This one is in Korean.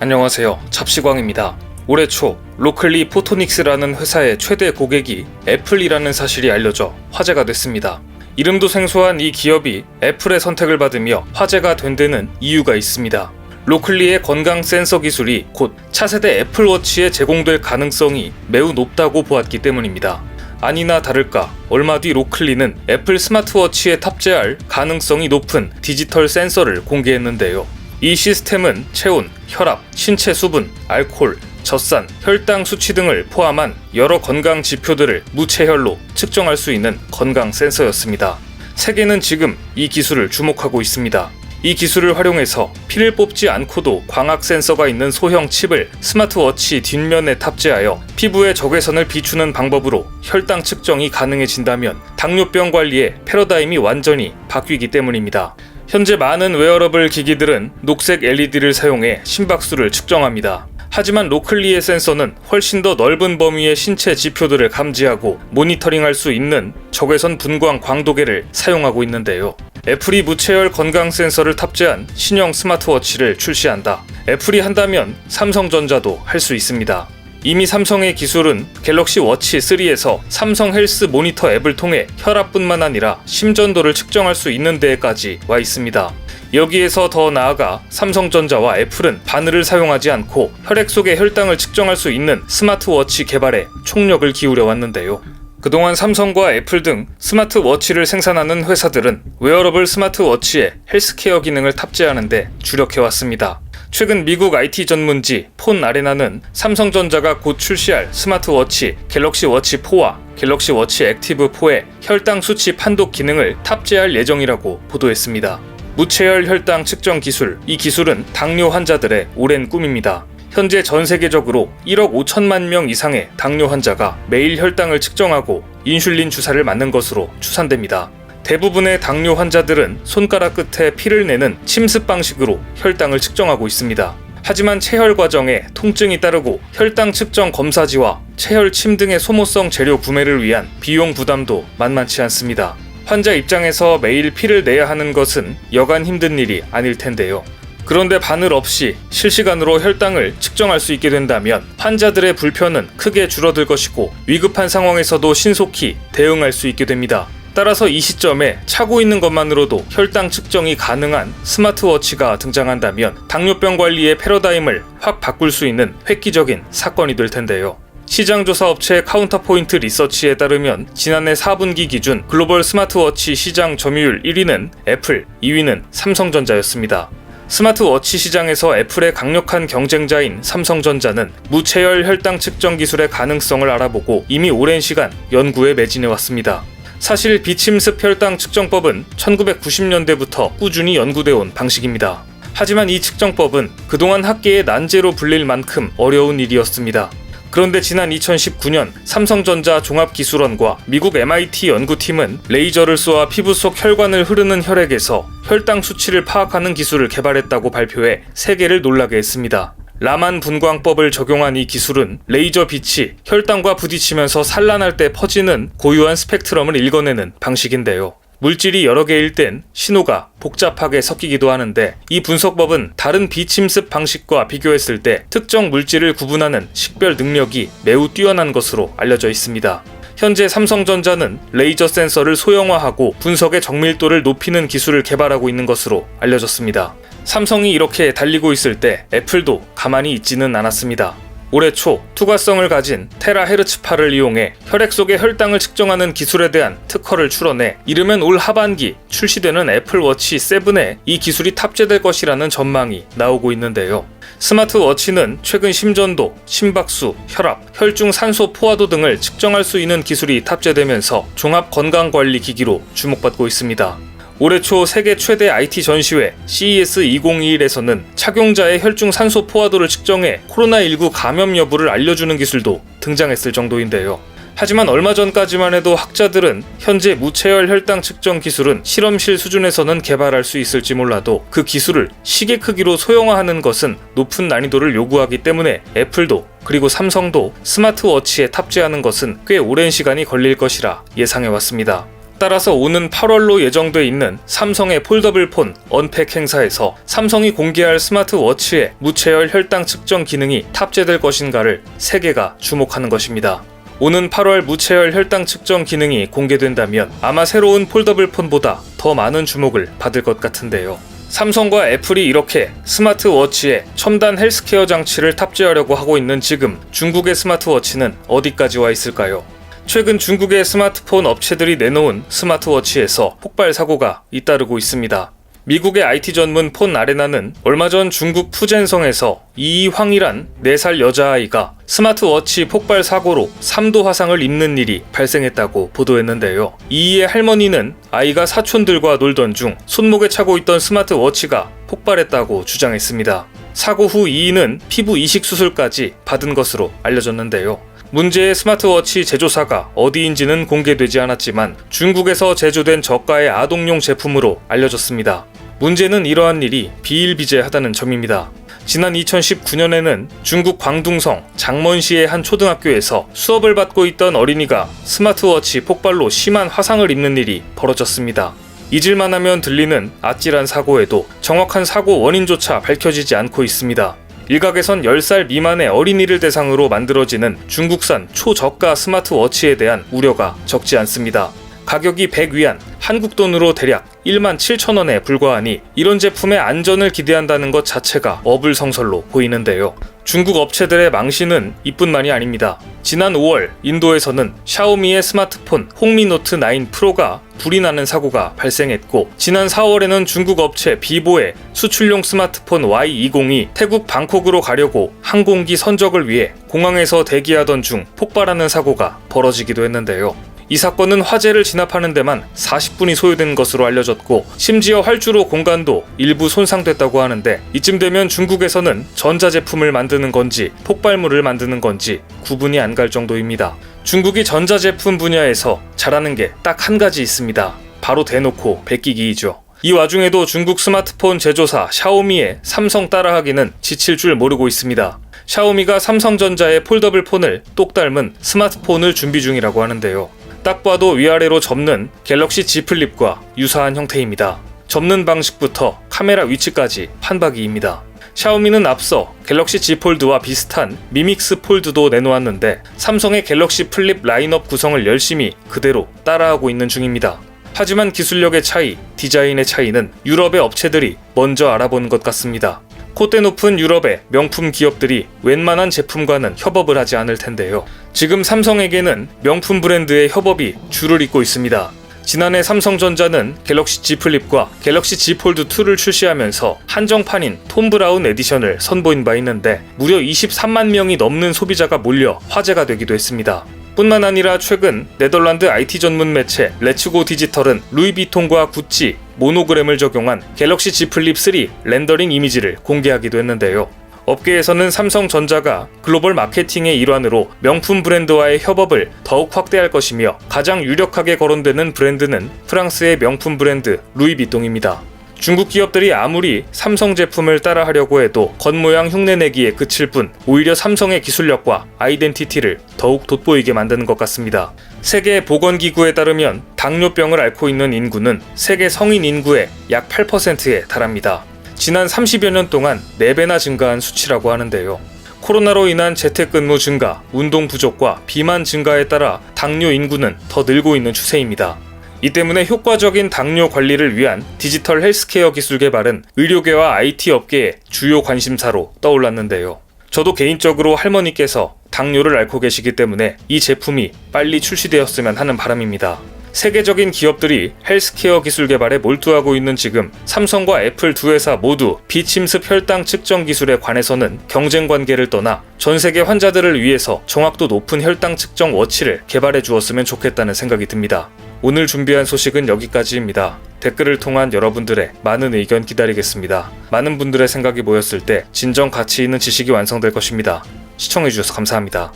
안녕하세요. 잡시광입니다. 올해 초 로클리 포토닉스라는 회사의 최대 고객이 애플이라는 사실이 알려져 화제가 됐습니다. 이름도 생소한 이 기업이 애플의 선택을 받으며 화제가 된 데는 이유가 있습니다. 로클리의 건강 센서 기술이 곧 차세대 애플워치에 제공될 가능성이 매우 높다고 보았기 때문입니다. 아니나 다를까 얼마 뒤 로클리는 애플 스마트워치에 탑재할 가능성이 높은 디지털 센서를 공개했는데요. 이 시스템은 체온, 혈압, 신체 수분, 알코올, 젖산, 혈당 수치 등을 포함한 여러 건강 지표들을 무체혈로 측정할 수 있는 건강 센서였습니다. 세계는 지금 이 기술을 주목하고 있습니다. 이 기술을 활용해서 피를 뽑지 않고도 광학 센서가 있는 소형 칩을 스마트워치 뒷면에 탑재하여 피부의 적외선을 비추는 방법으로 혈당 측정이 가능해진다면 당뇨병 관리의 패러다임이 완전히 바뀌기 때문입니다. 현재 많은 웨어러블 기기들은 녹색 LED를 사용해 심박수를 측정합니다. 하지만 로클리의 센서는 훨씬 더 넓은 범위의 신체 지표들을 감지하고 모니터링할 수 있는 적외선 분광 광도계를 사용하고 있는데요. 애플이 무체열 건강 센서를 탑재한 신형 스마트워치를 출시한다. 애플이 한다면 삼성전자도 할 수 있습니다. 이미 삼성의 기술은 갤럭시 워치 3에서 삼성 헬스 모니터 앱을 통해 혈압뿐만 아니라 심전도를 측정할 수 있는 데까지 와 있습니다. 여기에서 더 나아가 삼성전자와 애플은 바늘을 사용하지 않고 혈액 속의 혈당을 측정할 수 있는 스마트워치 개발에 총력을 기울여 왔는데요. 그동안 삼성과 애플 등 스마트워치를 생산하는 회사들은 웨어러블 스마트워치에 헬스케어 기능을 탑재하는데 주력해왔습니다. 최근 미국 IT 전문지 폰 아레나는 삼성전자가 곧 출시할 스마트워치 갤럭시 워치 4와 갤럭시 워치 액티브 4에 혈당 수치 판독 기능을 탑재할 예정이라고 보도했습니다. 무체열 혈당 측정 기술, 이 기술은 당뇨 환자들의 오랜 꿈입니다. 현재 전 세계적으로 1억 5천만 명 이상의 당뇨 환자가 매일 혈당을 측정하고 인슐린 주사를 맞는 것으로 추산됩니다. 대부분의 당뇨 환자들은 손가락 끝에 피를 내는 침습 방식으로 혈당을 측정하고 있습니다. 하지만 체혈 과정에 통증이 따르고 혈당 측정 검사지와 체혈침 등의 소모성 재료 구매를 위한 비용 부담도 만만치 않습니다. 환자 입장에서 매일 피를 내야 하는 것은 여간 힘든 일이 아닐 텐데요. 그런데 바늘 없이 실시간으로 혈당을 측정할 수 있게 된다면 환자들의 불편은 크게 줄어들 것이고 위급한 상황에서도 신속히 대응할 수 있게 됩니다. 따라서 이 시점에 차고 있는 것만으로도 혈당 측정이 가능한 스마트워치가 등장한다면 당뇨병 관리의 패러다임을 확 바꿀 수 있는 획기적인 사건이 될 텐데요. 시장조사 업체 카운터포인트 리서치에 따르면 지난해 4분기 기준 글로벌 스마트워치 시장 점유율 1위는 애플, 2위는 삼성전자였습니다. 스마트워치 시장에서 애플의 강력한 경쟁자인 삼성전자는 무체열 혈당 측정 기술의 가능성을 알아보고 이미 오랜 시간 연구에 매진해왔습니다. 사실 비침습 혈당 측정법은 1990년대부터 꾸준히 연구되어 온 방식입니다. 하지만 이 측정법은 그동안 학계의 난제로 불릴 만큼 어려운 일이었습니다. 그런데 지난 2019년 삼성전자 종합기술원과 미국 MIT 연구팀은 레이저를 쏘아 피부 속 혈관을 흐르는 혈액에서 혈당 수치를 파악하는 기술을 개발했다고 발표해 세계를 놀라게 했습니다. 라만 분광법을 적용한 이 기술은 레이저 빛이 혈당과 부딪히면서 산란할 때 퍼지는 고유한 스펙트럼을 읽어내는 방식인데요. 물질이 여러 개일 땐 신호가 복잡하게 섞이기도 하는데 이 분석법은 다른 비침습 방식과 비교했을 때 특정 물질을 구분하는 식별 능력이 매우 뛰어난 것으로 알려져 있습니다. 현재 삼성전자는 레이저 센서를 소형화하고 분석의 정밀도를 높이는 기술을 개발하고 있는 것으로 알려졌습니다. 삼성이 이렇게 달리고 있을 때 애플도 가만히 있지는 않았습니다. 올해 초 투과성을 가진 테라헤르츠파를 이용해 혈액 속의 혈당을 측정하는 기술에 대한 특허를 출원해 이르면 올 하반기 출시되는 애플워치 7에 이 기술이 탑재될 것이라는 전망이 나오고 있는데요. 스마트워치는 최근 심전도, 심박수, 혈압, 혈중 산소 포화도 등을 측정할 수 있는 기술이 탑재되면서 종합 건강관리 기기로 주목받고 있습니다. 올해 초 세계 최대 IT 전시회 CES 2021에서는 착용자의 혈중 산소 포화도를 측정해 코로나19 감염 여부를 알려주는 기술도 등장했을 정도인데요. 하지만 얼마 전까지만 해도 학자들은 현재 무체열 혈당 측정 기술은 실험실 수준에서는 개발할 수 있을지 몰라도 그 기술을 시계 크기로 소형화하는 것은 높은 난이도를 요구하기 때문에 애플도 그리고 삼성도 스마트워치에 탑재하는 것은 꽤 오랜 시간이 걸릴 것이라 예상해왔습니다. 따라서 오는 8월로 예정돼 있는 삼성의 폴더블 폰 언팩 행사에서 삼성이 공개할 스마트워치에 무체열 혈당 측정 기능이 탑재될 것인가를 세계가 주목하는 것입니다. 오는 8월 무체열 혈당 측정 기능이 공개된다면 아마 새로운 폴더블 폰보다 더 많은 주목을 받을 것 같은데요. 삼성과 애플이 이렇게 스마트워치에 첨단 헬스케어 장치를 탑재하려고 하고 있는 지금 중국의 스마트워치는 어디까지 와 있을까요? 최근 중국의 스마트폰 업체들이 내놓은 스마트워치에서 폭발 사고가 잇따르고 있습니다. 미국의 IT 전문 폰 아레나는 얼마 전 중국 푸젠성에서 이황이란 4살 여자아이가 스마트워치 폭발 사고로 3도 화상을 입는 일이 발생했다고 보도했는데요. 이이의 할머니는 아이가 사촌들과 놀던 중 손목에 차고 있던 스마트워치가 폭발했다고 주장했습니다. 사고 후 이이는 피부 이식 수술까지 받은 것으로 알려졌는데요. 문제의 스마트워치 제조사가 어디인지는 공개되지 않았지만 중국에서 제조된 저가의 아동용 제품으로 알려졌습니다. 문제는 이러한 일이 비일비재하다는 점입니다. 지난 2019년에는 중국 광둥성 장먼시의 한 초등학교에서 수업을 받고 있던 어린이가 스마트워치 폭발로 심한 화상을 입는 일이 벌어졌습니다. 잊을만 하면 들리는 아찔한 사고에도 정확한 사고 원인조차 밝혀지지 않고 있습니다. 일각에선 10살 미만의 어린이를 대상으로 만들어지는 중국산 초저가 스마트워치에 대한 우려가 적지 않습니다. 가격이 100위안, 한국 돈으로 대략 17,000원에 불과하니 이런 제품의 안전을 기대한다는 것 자체가 어불성설로 보이는데요. 중국 업체들의 망신은 이뿐만이 아닙니다. 지난 5월 인도에서는 샤오미의 스마트폰 홍미노트 9 프로가 불이 나는 사고가 발생했고, 지난 4월에는 중국 업체 비보의 수출용 스마트폰 Y20이 태국 방콕으로 가려고 항공기 선적을 위해 공항에서 대기하던 중 폭발하는 사고가 벌어지기도 했는데요. 이 사건은 화재를 진압하는 데만 40분이 소요된 것으로 알려졌고, 심지어 활주로 공간도 일부 손상됐다고 하는데, 이쯤 되면 중국에서는 전자제품을 만드는 건지 폭발물을 만드는 건지 구분이 안 갈 정도입니다. 중국이 전자제품 분야에서 잘하는 게 딱 한 가지 있습니다. 바로 대놓고 베끼기이죠. 이 와중에도 중국 스마트폰 제조사 샤오미의 삼성 따라하기는 지칠 줄 모르고 있습니다. 샤오미가 삼성전자의 폴더블 폰을 똑 닮은 스마트폰을 준비 중이라고 하는데요. 딱 봐도 위아래로 접는 갤럭시 Z 플립과 유사한 형태입니다. 접는 방식부터 카메라 위치까지 판박이입니다. 샤오미는 앞서 갤럭시 Z 폴드와 비슷한 미믹스 폴드도 내놓았는데, 삼성의 갤럭시 플립 라인업 구성을 열심히 그대로 따라하고 있는 중입니다. 하지만 기술력의 차이, 디자인의 차이는 유럽의 업체들이 먼저 알아보는 것 같습니다. 콧대 높은 유럽의 명품 기업들이 웬만한 제품과는 협업을 하지 않을 텐데요. 지금 삼성에게는 명품 브랜드의 협업이 줄을 잇고 있습니다. 지난해 삼성전자는 갤럭시 Z 플립과 갤럭시 Z 폴드 2를 출시하면서 한정판인 톰 브라운 에디션을 선보인 바 있는데, 무려 23만 명이 넘는 소비자가 몰려 화제가 되기도 했습니다. 뿐만 아니라 최근 네덜란드 IT 전문 매체 레츠고 디지털은 루이비통과 구찌, 모노그램을 적용한 갤럭시 Z 플립 3 렌더링 이미지를 공개하기도 했는데요. 업계에서는 삼성전자가 글로벌 마케팅의 일환으로 명품 브랜드와의 협업을 더욱 확대할 것이며, 가장 유력하게 거론되는 브랜드는 프랑스의 명품 브랜드 루이비통입니다. 중국 기업들이 아무리 삼성 제품을 따라하려고 해도 겉모양 흉내내기에 그칠 뿐, 오히려 삼성의 기술력과 아이덴티티를 더욱 돋보이게 만드는 것 같습니다. 세계 보건기구에 따르면 당뇨병을 앓고 있는 인구는 세계 성인 인구의 약 8%에 달합니다. 지난 30여 년 동안 4배나 증가한 수치라고 하는데요. 코로나로 인한 재택근무 증가, 운동 부족과 비만 증가에 따라 당뇨 인구는 더 늘고 있는 추세입니다. 이 때문에 효과적인 당뇨 관리를 위한 디지털 헬스케어 기술 개발은 의료계와 IT 업계의 주요 관심사로 떠올랐는데요. 저도 개인적으로 할머니께서 당뇨를 앓고 계시기 때문에 이 제품이 빨리 출시되었으면 하는 바람입니다. 세계적인 기업들이 헬스케어 기술 개발에 몰두하고 있는 지금, 삼성과 애플 두 회사 모두 비침습 혈당 측정 기술에 관해서는 경쟁 관계를 떠나 전 세계 환자들을 위해서 정확도 높은 혈당 측정 워치를 개발해 주었으면 좋겠다는 생각이 듭니다. 오늘 준비한 소식은 여기까지입니다. 댓글을 통한 여러분들의 많은 의견 기다리겠습니다. 많은 분들의 생각이 모였을 때 진정 가치 있는 지식이 완성될 것입니다. 시청해주셔서 감사합니다.